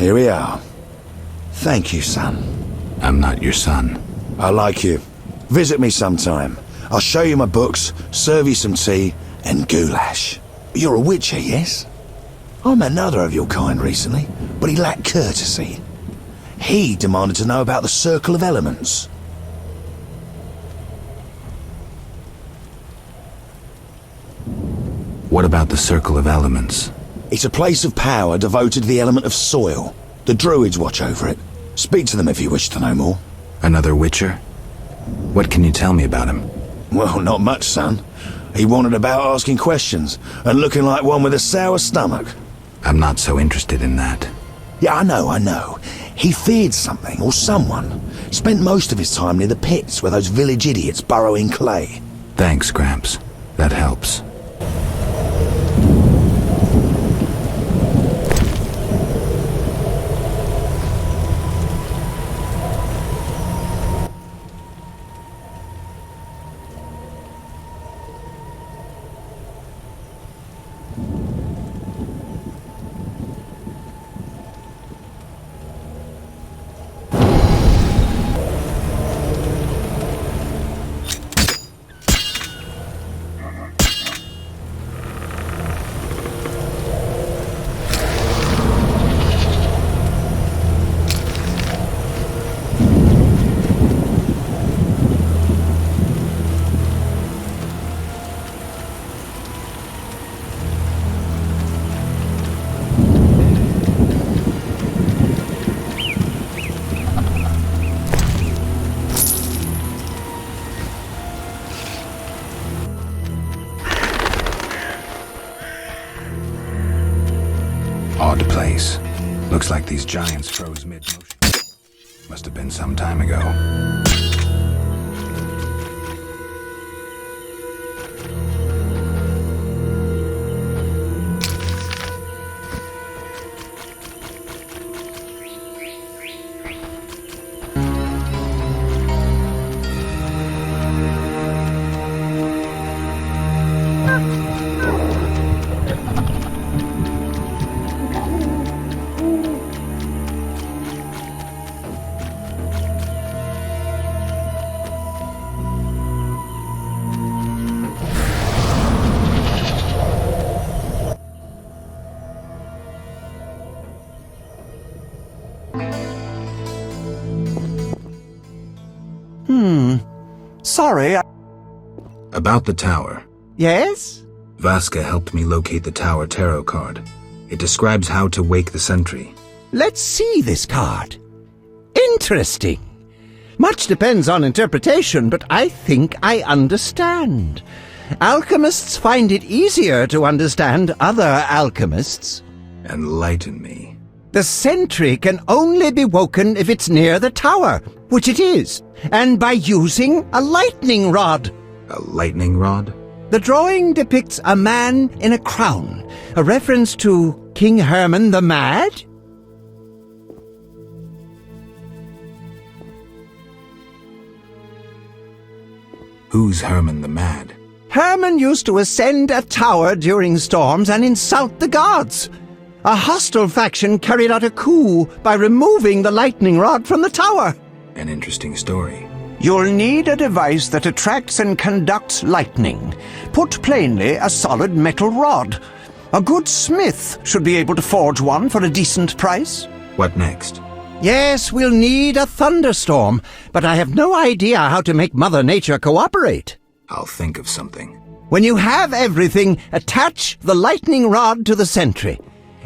Here we are. Thank you, son. I'm not your son. I like you. Visit me sometime. I'll show you my books, serve you some tea, and goulash. You're a witcher, yes? I met another of your kind recently, but he lacked courtesy. He demanded to know about the Circle of Elements. What about the Circle of Elements? It's a place of power devoted to the element of soil. The druids watch over it. Speak to them if you wish to know more. Another witcher? What can you tell me about him? Well, not much, son. He wandered about asking questions, and looking like one with a sour stomach. I'm not so interested in that. Yeah, I know. He feared something, or someone. Spent most of his time near the pits where those village idiots burrow in clay. Thanks, Gramps. That helps. Odd place. Looks like these giants froze mid-motion. Must have been some time ago. Sorry, About the tower. Yes? Vasca helped me locate the tower tarot card. It describes how to wake the sentry. Let's see this card. Interesting. Much depends on interpretation, but I think I understand. Alchemists find it easier to understand other alchemists. Enlighten me. The sentry can only be woken if it's near the tower, which it is, and by using a lightning rod. A lightning rod? The drawing depicts a man in a crown, a reference to King Herman the Mad? Who's Herman the Mad? Herman used to ascend a tower during storms and insult the gods. A hostile faction carried out a coup by removing the lightning rod from the tower. An interesting story. You'll need a device that attracts and conducts lightning. Put plainly, a solid metal rod. A good smith should be able to forge one for a decent price. What next? Yes, we'll need a thunderstorm, but I have no idea how to make Mother Nature cooperate. I'll think of something. When you have everything, attach the lightning rod to the sentry.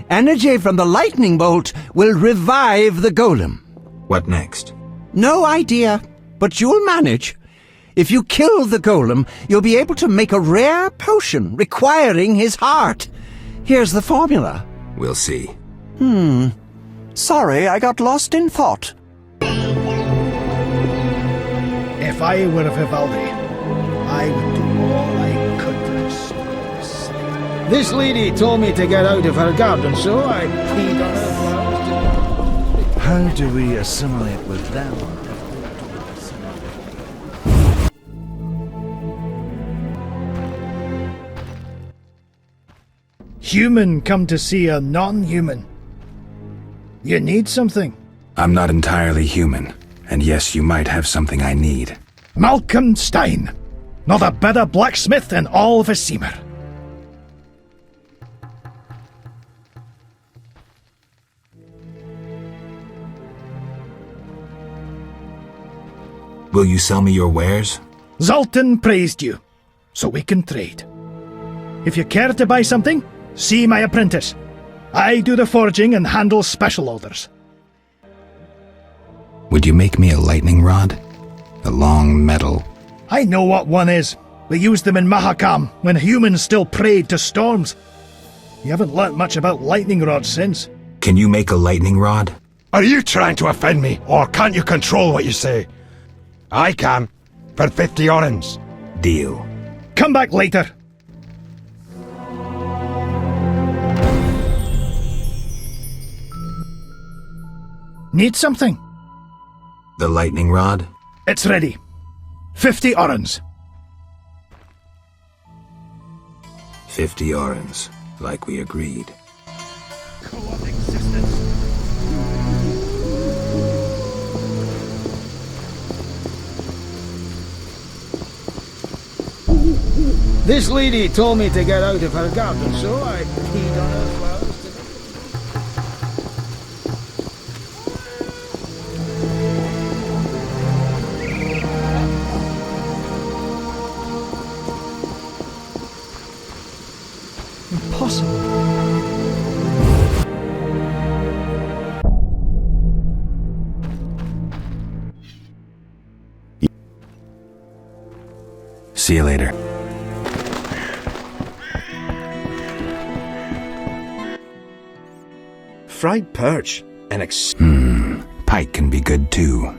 Energy from the lightning bolt will revive the golem. What next? No idea, but you'll manage. If you kill the golem, you'll be able to make a rare potion requiring his heart. Here's the formula. We'll see. Sorry, I got lost in thought. If I were Vivaldi, I would do all I could to restore this. This lady told me to get out of her garden, so I peed on her flowers. How do we assimilate with them? Human come to see a non-human. You need something? I'm not entirely human, and yes, you might have something I need. Malcolm Stein. Not a better blacksmith in all Vizima. Will you sell me your wares? Zoltan praised you, so we can trade. If you care to buy something, see my apprentice. I do the forging and handle special orders. Would you make me a lightning rod? A long metal... I know what one is. We used them in Mahakam when humans still prayed to storms. You haven't learnt much about lightning rods since. Can you make a lightning rod? Are you trying to offend me, or can't you control what you say? I can, for 50 orens. Deal. Come back later. Need something? The lightning rod? It's ready. 50 orens. 50 orens, like we agreed. This lady told me to get out of her garden, so I peed on her flowers today. Impossible. See you later. Fried perch and Pike can be good too.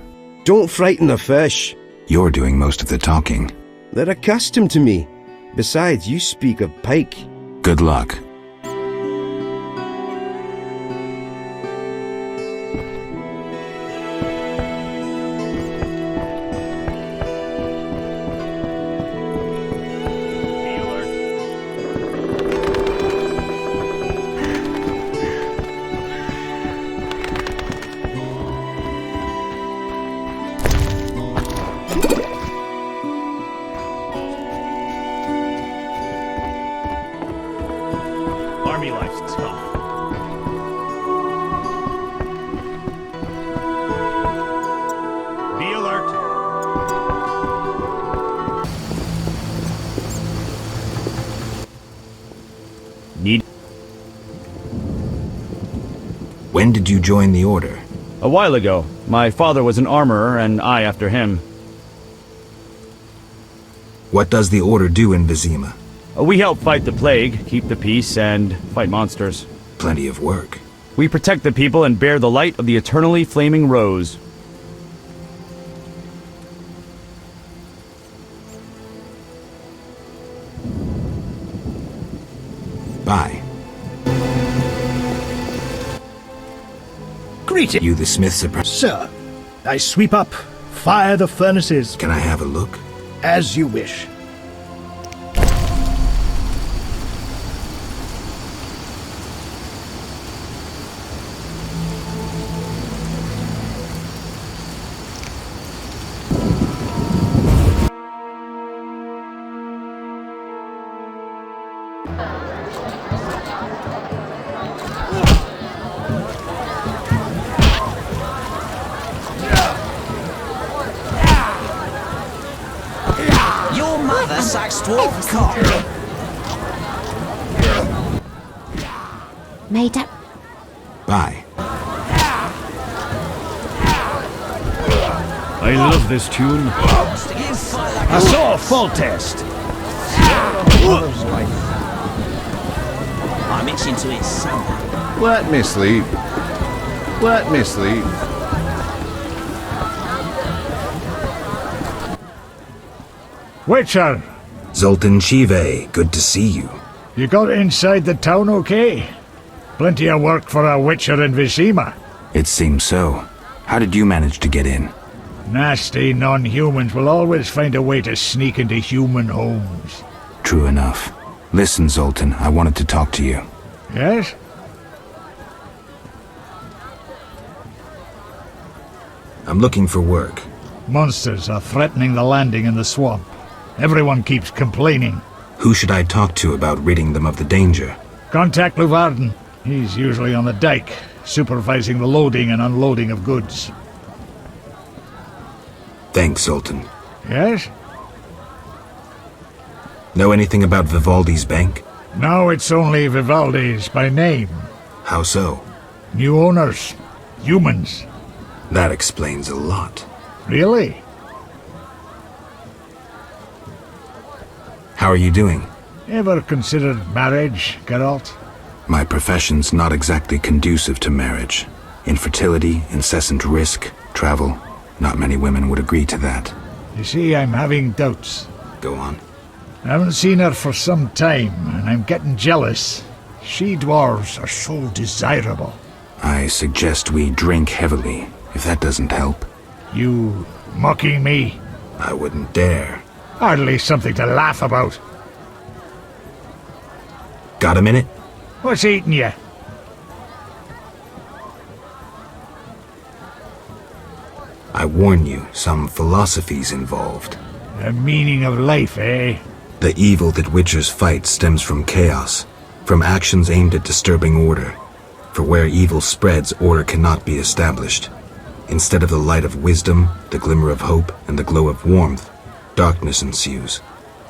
Don't frighten the fish. You're doing most of the talking. They're accustomed to me. Besides, you speak of pike. Good luck. Army life's tough. Be alert. When did you join the order? A while ago. My father was an armorer, and I after him. What does the order do in Vizima? We help fight the plague, keep the peace, and fight monsters. Plenty of work. We protect the people and bear the light of the eternally flaming rose. Bye. Greeting. You the smith's apprentice? Sir, I sweep up, fire the furnaces, Can I have a look? as you wish. Your mother sucks dwarf cock. Made up. Bye. I love this tune. I saw a full test. I'm itching to eat saga. Let me sleep. Let me sleep. Witcher, Zoltan Chive, good to see you. you got inside the town okay? Plenty of work for a witcher in Vizima. It seems so. How did you manage to get in? Nasty non-humans will always find a way to sneak into human homes. True enough. Listen, Zoltan, I wanted to talk to you. Yes? I'm looking for work. Monsters are threatening the landing in the swamp. Everyone keeps complaining. Who should I talk to about ridding them of the danger? Contact Luvarden. He's usually on the dike, supervising the loading and unloading of goods. Thanks, Sultan. Yes? Know anything about Vivaldi's bank? Now it's only Vivaldi's by name. How so? New owners. Humans. That explains a lot. Really? How are you doing? Ever considered marriage, Geralt? My profession's not exactly conducive to marriage. Infertility, incessant risk, travel. Not many women would agree to that. You see, I'm having doubts. Go on. I haven't seen her for some time, and I'm getting jealous. She-dwarves are so desirable. I suggest we drink heavily, if that doesn't help. You mocking me? I wouldn't dare. Hardly something to laugh about. Got a minute? What's eating you? I warn you, some philosophy's involved. The meaning of life, eh? The evil that witchers fight stems from chaos, from actions aimed at disturbing order. For where evil spreads, order cannot be established. Instead of the light of wisdom, the glimmer of hope, and the glow of warmth, darkness ensues.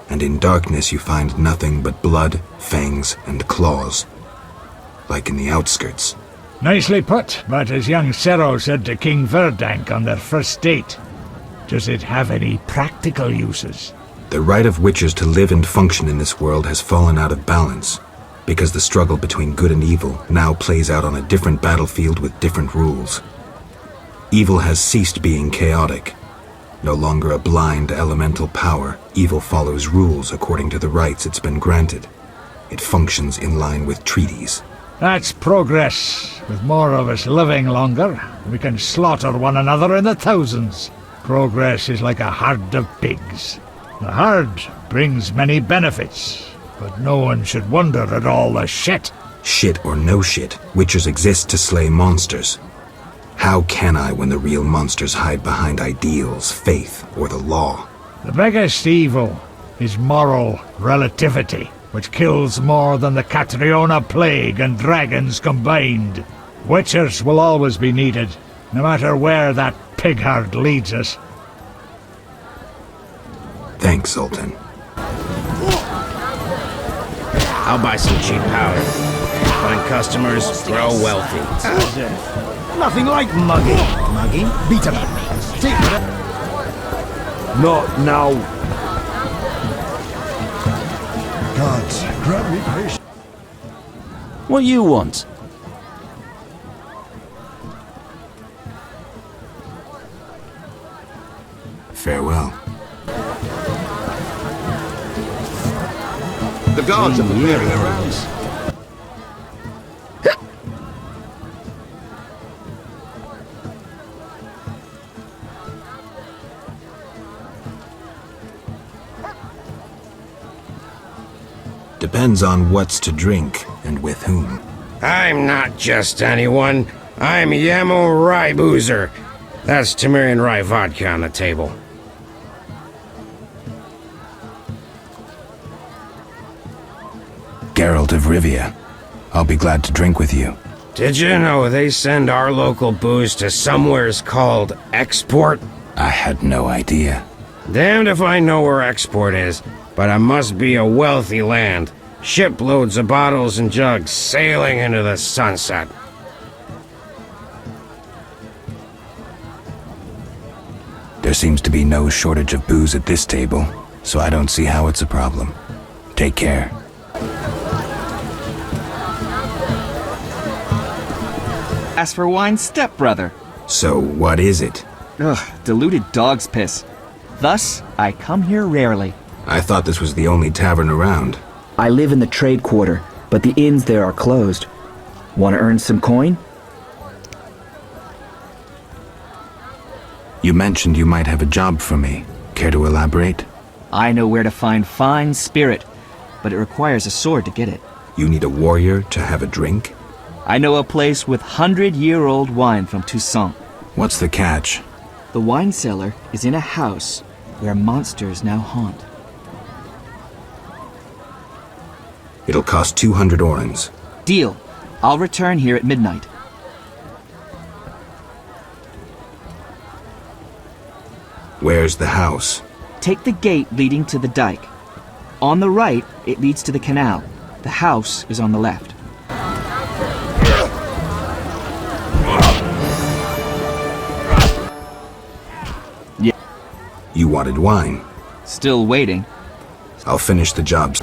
And in darkness you find nothing but blood, fangs, and claws. Like in the outskirts. Nicely put, but as young Cero said to King Verdank on their first date, does it have any practical uses? The right of witchers to live and function in this world has fallen out of balance, because the struggle between good and evil now plays out on a different battlefield with different rules. Evil has ceased being chaotic. No longer a blind elemental power, evil follows rules according to the rights it's been granted. It functions in line with treaties. That's progress. With more of us living longer, we can slaughter one another in the thousands. Progress is like a herd of pigs. The herd brings many benefits, but no one should wonder at all the shit. Shit or no shit, witchers exist to slay monsters. How can I when the real monsters hide behind ideals, faith, or the law? The biggest evil is moral relativity, which kills more than the Catriona plague and dragons combined. Witchers will always be needed, no matter where that pig herd leads us. Thanks, Sultan. I'll buy some cheap powder. Find customers, grow wealthy. Nothing like mugging. Mugging? Beat him. Take it. Not now. God, grant me patience. What you want? Farewell. The guards are preparing a rouse. Depends on what's to drink and with whom. I'm not just anyone. I'm Yamo Rye Boozer. That's Tamarian Rye vodka on the table. Geralt of Rivia. I'll be glad to drink with you. Did you know they send our local booze to somewheres called Export? I had no idea. Damned if I know where Export is, but it must be a wealthy land. Shiploads of bottles and jugs sailing into the sunset. There seems to be no shortage of booze at this table, so I don't see how it's a problem. Take care. Ask for wine, stepbrother. So, what is it? Ugh, diluted dog's piss. Thus, I come here rarely. I thought this was the only tavern around. I live in the trade quarter, but the inns there are closed. Want to earn some coin? You mentioned you might have a job for me. Care to elaborate? I know where to find fine spirit, but it requires a sword to get it. You need a warrior to have a drink? I know a place with 100-year-old wine from Toussaint. What's the catch? The wine cellar is in a house where monsters now haunt. It'll cost 200 orens. Deal. I'll return here at midnight. Where's the house? Take the gate leading to the dike. On the right, it leads to the canal. The house is on the left. Yeah. You wanted wine. Still waiting. I'll finish the job.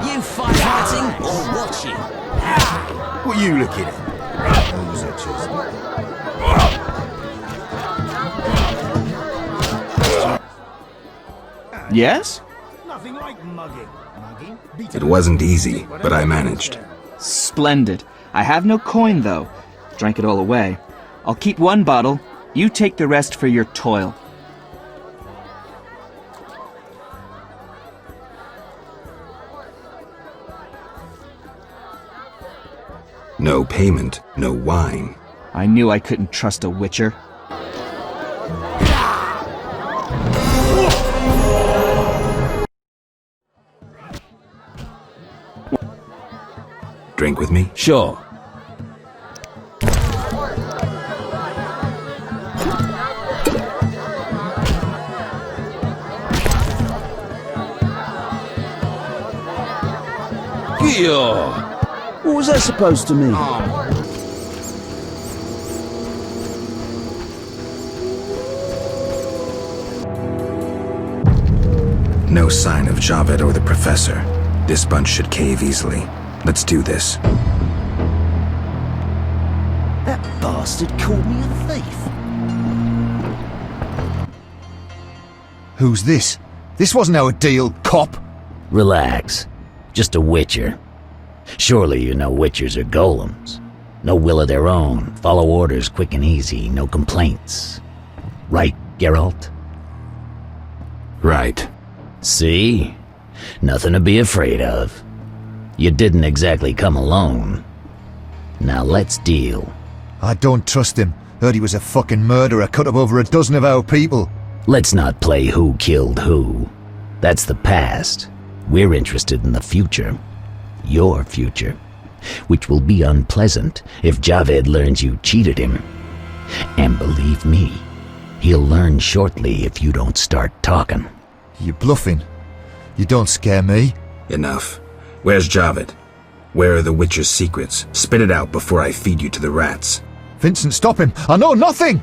You fighting or watching? What are you looking at? Those itches. Yes? Nothing like mugging. It wasn't easy, but I managed. Splendid. I have no coin, though. Drank it all away. I'll keep one bottle. You take the rest for your toil. No payment, no wine. I knew I couldn't trust a witcher. Drink with me? Sure. Yeah. What was that supposed to mean? No sign of Javed or the Professor. This bunch should cave easily. Let's do this. That bastard called me a thief. Who's this? This wasn't our deal, cop. Relax. Just a witcher. Surely you know witchers are golems. No will of their own. Follow orders quick and easy. No complaints. Right, Geralt? Right. See? Nothing to be afraid of. You didn't exactly come alone. Now let's deal. I don't trust him. Heard he was a fucking murderer, cut up over a dozen of our people. Let's not play who killed who. That's the past. We're interested in the future. Your future. Which will be unpleasant if Javed learns you cheated him. And believe me, he'll learn shortly if you don't start talking. You bluffing? You don't scare me. Enough. Where's Javed? Where are the Witcher's secrets? Spit it out before I feed you to the rats. Vincent, stop him! I know nothing!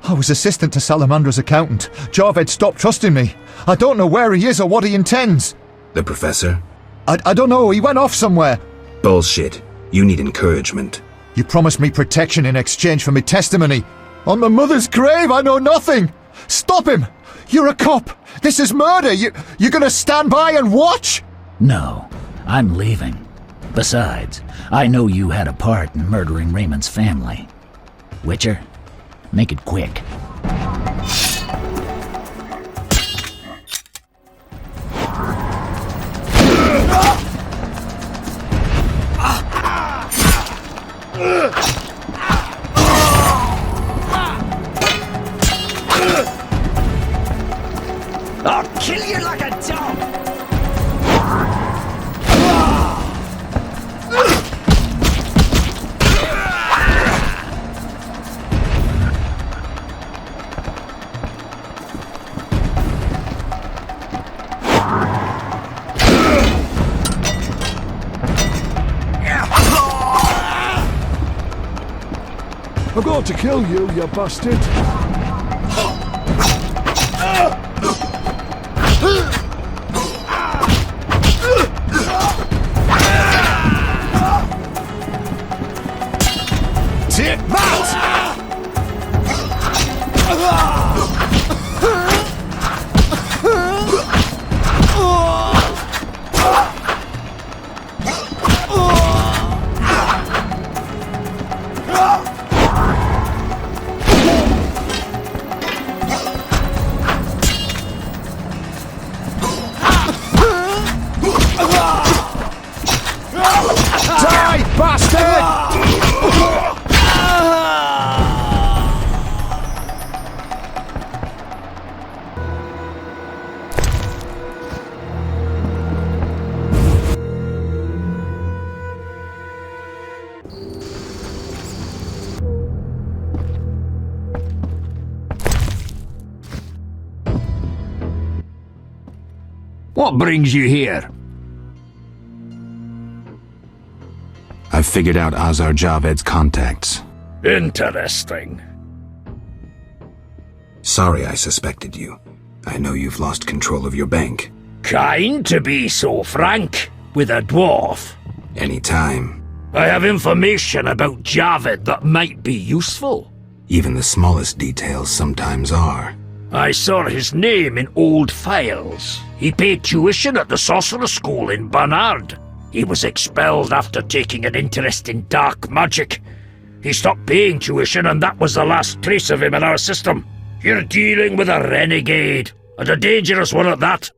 I was assistant to Salamandra's accountant. Javed stopped trusting me. I don't know where he is or what he intends. The Professor? I don't know, he went off somewhere. Bullshit. You need encouragement. You promised me protection in exchange for my testimony. On my mother's grave, I know nothing! Stop him! You're a cop! This is murder! You're gonna stand by and watch? No, I'm leaving. Besides, I know you had a part in murdering Raymond's family. Witcher, make it quick. I'll kill you like a dog! I'm going to kill you, you bastard! Take that! Die, bastard! What brings you here? I've figured out Azar Javed's contacts. Interesting. Sorry I suspected you. I know you've lost control of your bank. Kind to be so frank with a dwarf. Anytime. I have information about Javed that might be useful. Even the smallest details sometimes are. I saw his name in old files. He paid tuition at the sorcerer school in Barnard. He was expelled after taking an interest in dark magic. He stopped paying tuition and that was the last trace of him in our system. You're dealing with a renegade, and a dangerous one at that.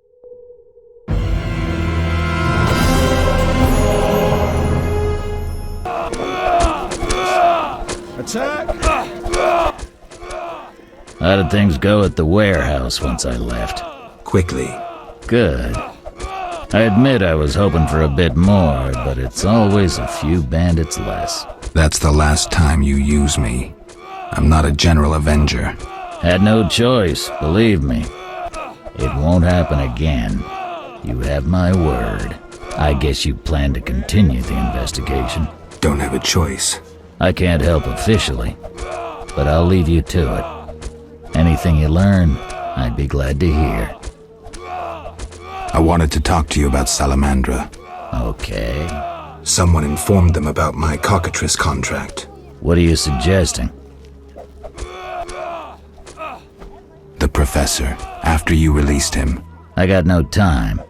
Attack! How did things go at the warehouse once I left? Quickly. Good. I admit I was hoping for a bit more, but it's always a few bandits less. That's the last time you use me. I'm not a general avenger. Had no choice, believe me. It won't happen again. You have my word. I guess you plan to continue the investigation. Don't have a choice. I can't help officially, but I'll leave you to it. Anything you learn, I'd be glad to hear. I wanted to talk to you about Salamandra. Okay. Someone informed them about my cockatrice contract. What are you suggesting? The professor, after you released him. I got no time.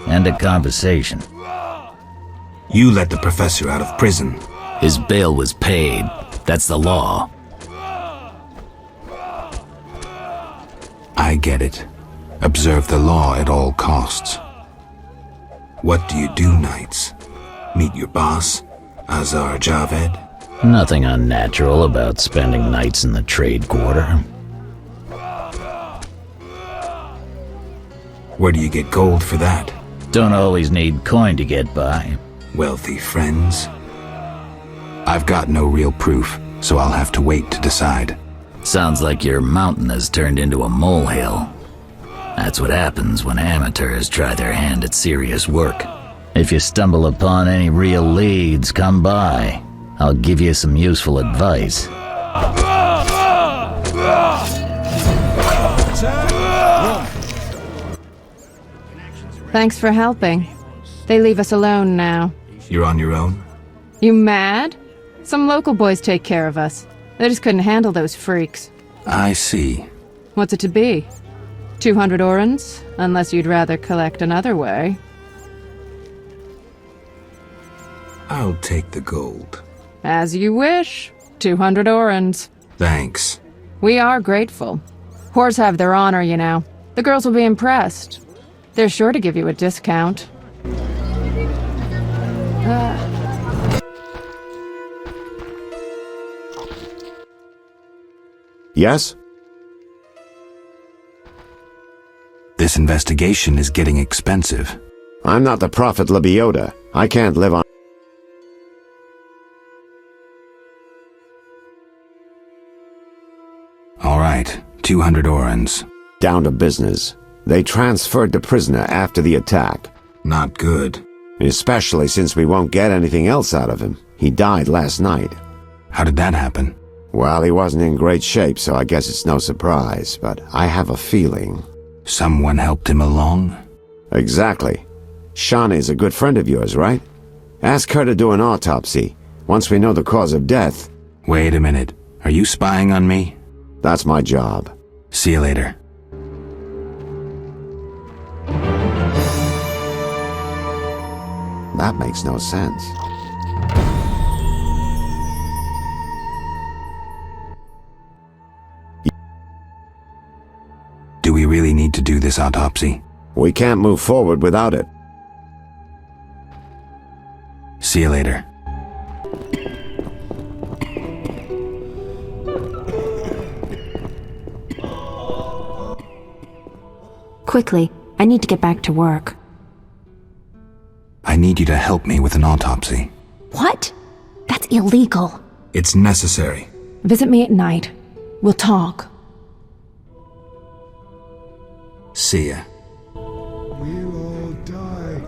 End of conversation. You let the professor out of prison. His bail was paid. That's the law. I get it. Observe the law at all costs. What do you do nights? Meet your boss, Azar Javed? Nothing unnatural about spending nights in the trade quarter. Where do you get gold for that? Don't always need coin to get by. Wealthy friends? I've got no real proof, so I'll have to wait to decide. Sounds like your mountain has turned into a molehill. That's what happens when amateurs try their hand at serious work. If you stumble upon any real leads, come by. I'll give you some useful advice. Thanks for helping. They leave us alone now. You're on your own? You mad? Some local boys take care of us. They just couldn't handle those freaks. I see. What's it to be? 200 orens? Unless you'd rather collect another way. I'll take the gold. As you wish. 200 orens. Thanks. We are grateful. Whores have their honor, you know. The girls will be impressed. They're sure to give you a discount. Yes? This investigation is getting expensive. I'm not the Prophet Lebioda. I can't live on... All right, 200 orens. Down to business. They transferred the prisoner after the attack. Not good. Especially since we won't get anything else out of him. He died last night. How did that happen? Well, he wasn't in great shape, so I guess it's no surprise, but I have a feeling. Someone helped him along? Exactly. Shawnee's a good friend of yours, right? Ask her to do an autopsy, once we know the cause of death. Wait a minute. Are you spying on me? That's my job. See you later. That makes no sense. Do we really need to do this autopsy? We can't move forward without it. See you later. Quickly, I need to get back to work. I need you to help me with an autopsy. What? That's illegal. It's necessary. Visit me at night. We'll talk. See ya. We'll all die.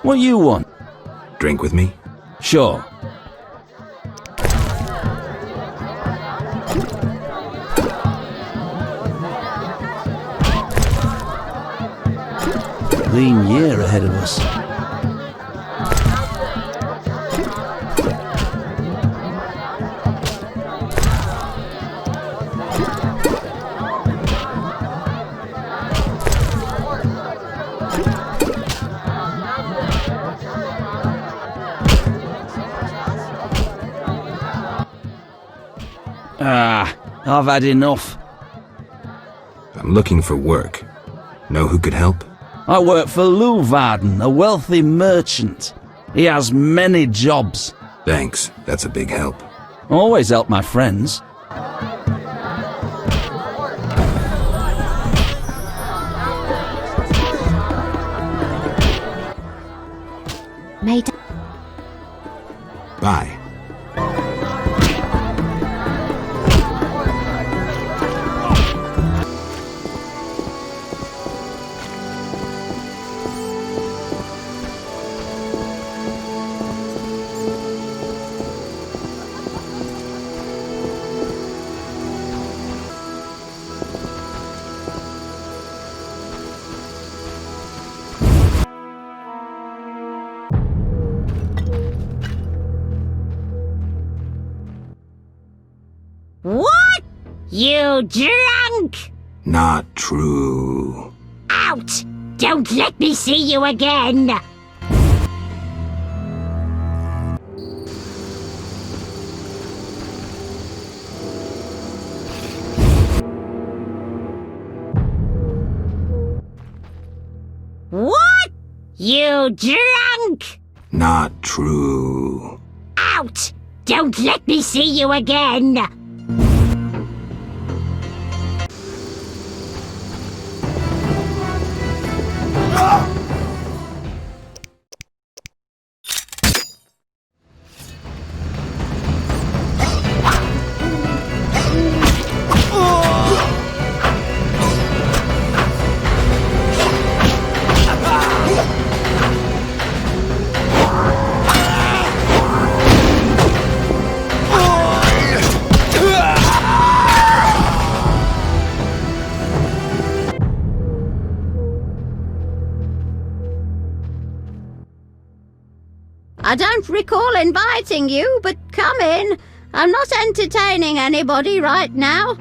What do you want? Drink with me? Sure. Lean year ahead of us. I've had enough. I'm looking for work. Know who could help? I work for Lou Varden, a wealthy merchant. He has many jobs. Thanks, that's a big help. Always help my friends. Mate. Bye. You drunk! Not true. Out! Don't let me see you again! What? You drunk? Not true. Out! Don't let me see you again! I don't recall inviting you, but come in. I'm not entertaining anybody right now.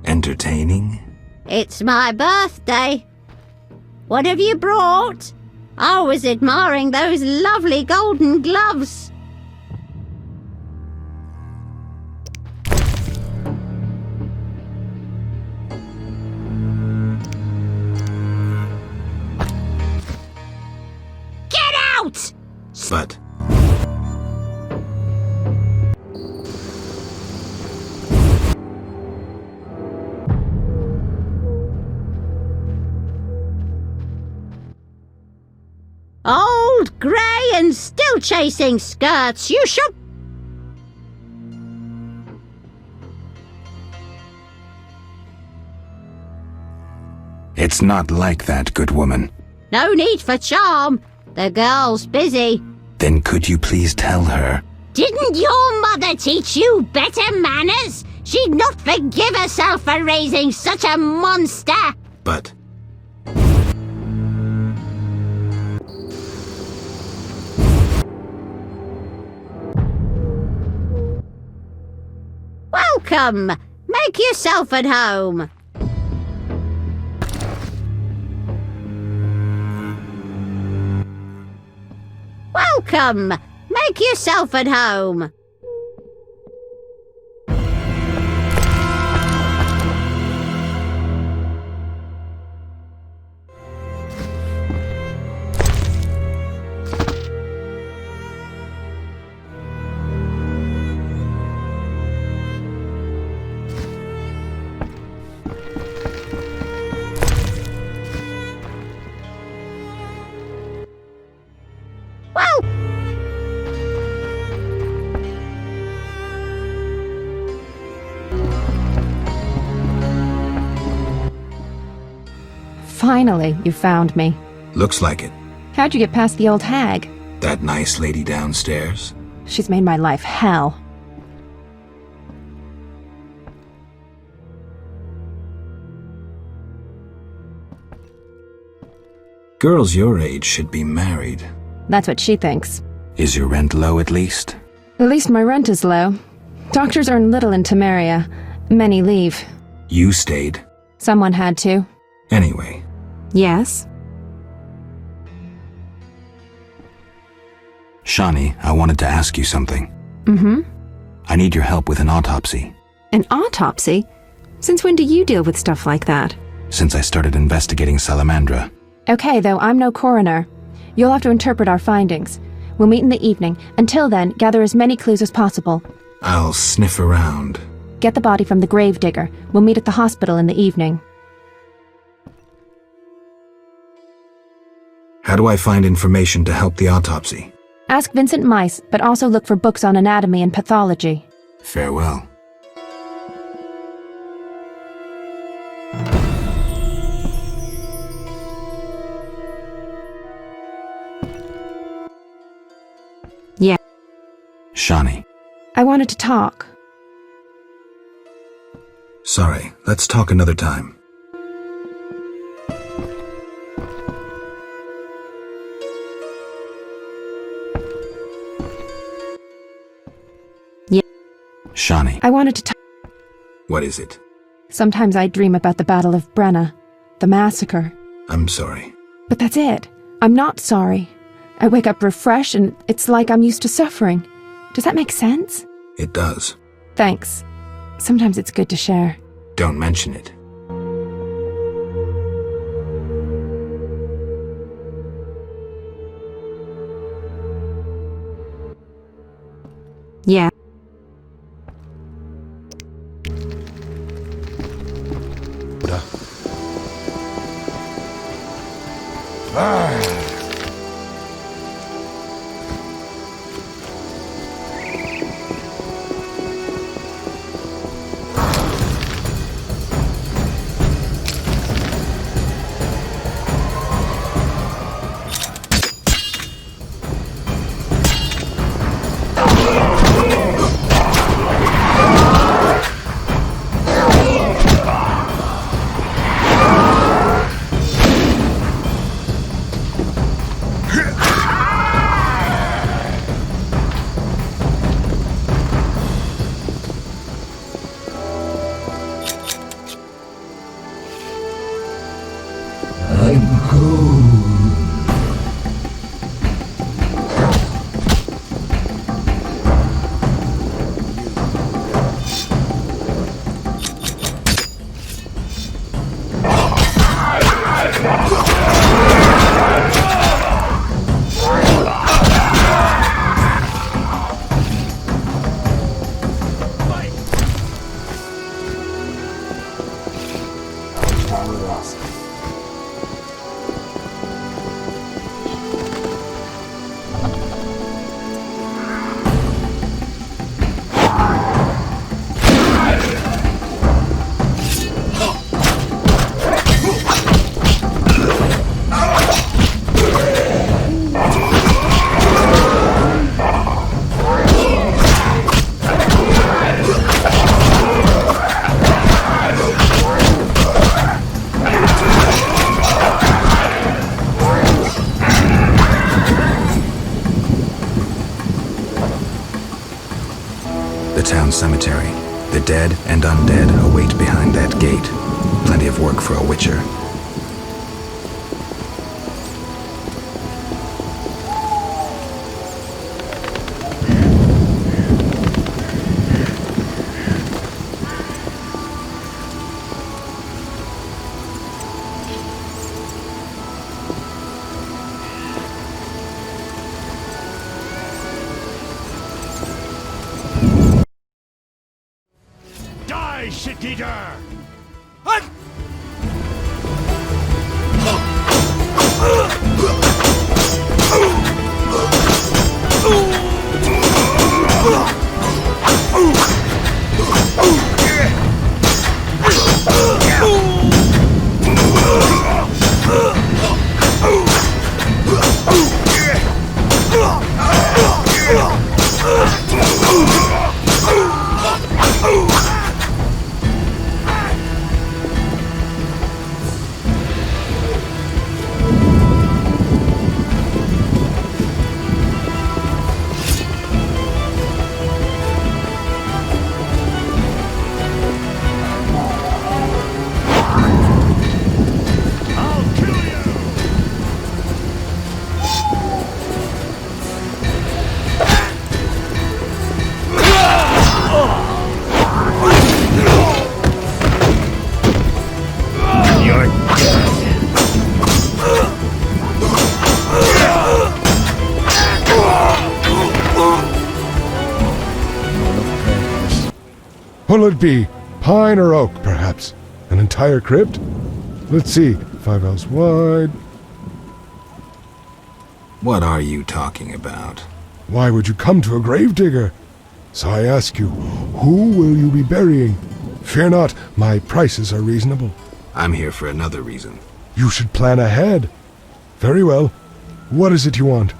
Entertaining? It's my birthday. What have you brought? I was admiring those lovely golden gloves. Get out! But... Old, grey, and still chasing skirts. You should... It's not like that, good woman. No need for charm. The girl's busy. Then could you please tell her? Didn't your mother teach you better manners? She'd not forgive herself for raising such a monster. But... Welcome. Make yourself at home. Welcome. Make yourself at home. Well... Finally, you found me. Looks like it. How'd you get past the old hag? That nice lady downstairs? She's made my life hell. Girls your age should be married. That's what she thinks. Is your rent low at least? At least my rent is low. Doctors earn little in Temeria. Many leave. You stayed. Someone had to. Anyway. Yes? Shani, I wanted to ask you something. Mm-hmm. I need your help with an autopsy. An autopsy? Since when do you deal with stuff like that? Since I started investigating Salamandra. Okay, though I'm no coroner. You'll have to interpret our findings. We'll meet in the evening. Until then, gather as many clues as possible. I'll sniff around. Get the body from the gravedigger. We'll meet at the hospital in the evening. How do I find information to help the autopsy? Ask Vincent Mice, but also look for books on anatomy and pathology. Farewell. Yeah. Shani. I wanted to talk. Sorry, let's talk another time. Shani, I wanted to talk. what is it? Sometimes I dream about the Battle of Brenna, the massacre. I'm sorry. But that's it. I'm not sorry. I wake up refreshed and it's like I'm used to suffering. Does that make sense? It does. Thanks. Sometimes it's good to share. Don't mention it. Yeah. The town cemetery. The dead and undead await behind that gate. Plenty of work for a witcher. Die, shit-eater! What'll it be? Pine or oak, perhaps? An entire crypt? Let's see. 5 ells wide. What are you talking about? Why would you come to a gravedigger? So I ask you, who will you be burying? Fear not, my prices are reasonable. I'm here for another reason. You should plan ahead. Very well. What is it you want?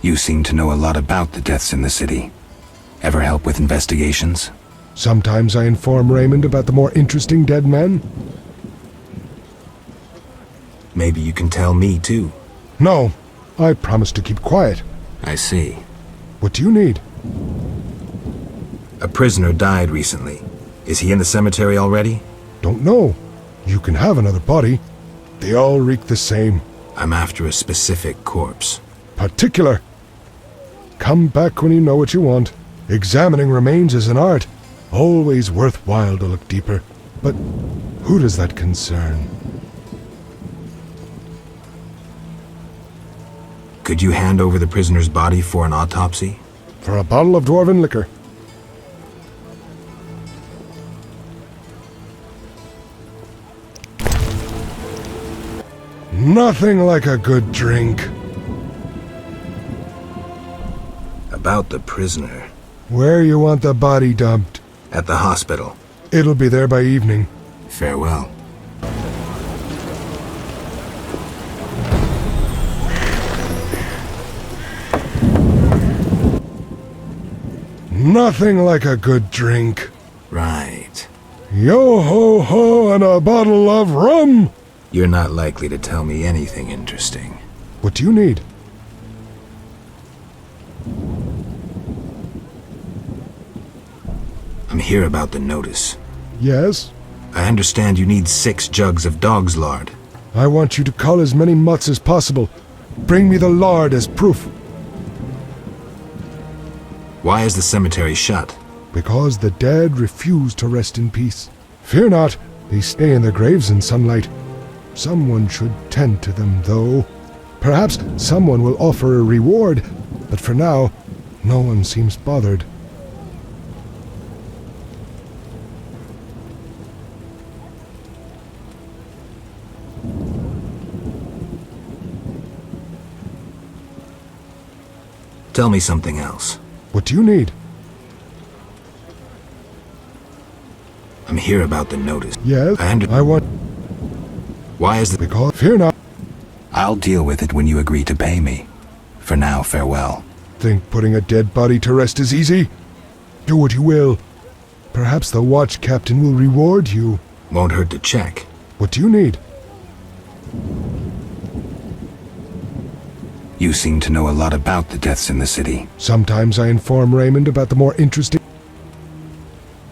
You seem to know a lot about the deaths in the city. Ever help with investigations? Sometimes I inform Raymond about the more interesting dead men. Maybe you can tell me too. No, I promise to keep quiet. I see. What do you need? A prisoner died recently. Is he in the cemetery already? Don't know. You can have another body. They all reek the same. I'm after a specific corpse. Particular. Come back when you know what you want. Examining remains is an art. Always worthwhile to look deeper. But who does that concern? Could you hand over the prisoner's body for an autopsy? For a bottle of dwarven liquor. Nothing like a good drink. About the prisoner. Where you want the body dumped? At the hospital. It'll be there by evening. Farewell. Nothing like a good drink. Right. Yo-ho-ho and a bottle of rum! You're not likely to tell me anything interesting. What do you need? I'm here about the notice. Yes? I understand you need 6 jugs of dog's lard. I want you to cull as many mutts as possible. Bring me the lard as proof. Why is the cemetery shut? Because the dead refuse to rest in peace. Fear not, they stay in their graves in sunlight. Someone should tend to them, though. Perhaps someone will offer a reward, but for now, no one seems bothered. Tell me something else. What do you need? I'm here about the notice. Yes, I want... Why is the... Because... Fear not. I'll deal with it when you agree to pay me. For now, farewell. Think putting a dead body to rest is easy? Do what you will. Perhaps the watch captain will reward you. Won't hurt to check. What do you need? You seem to know a lot about the deaths in the city. Sometimes I inform Raymond about the more interesting...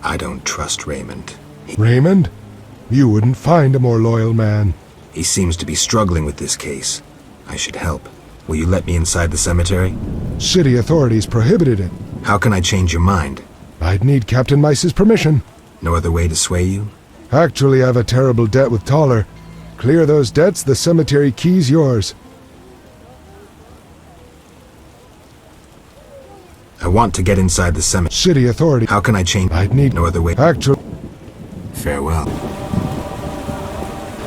I don't trust Raymond. Raymond? You wouldn't find a more loyal man. He seems to be struggling with this case. I should help. Will you let me inside the cemetery? City authorities prohibited it. How can I change your mind? I'd need Captain Mice's permission. No other way to sway you? Actually, I've a terrible debt with Toller. Clear those debts, the cemetery key's yours. I want to get inside the cemetery. City authority. How can I change? I'd need... No other way. Actually... Farewell.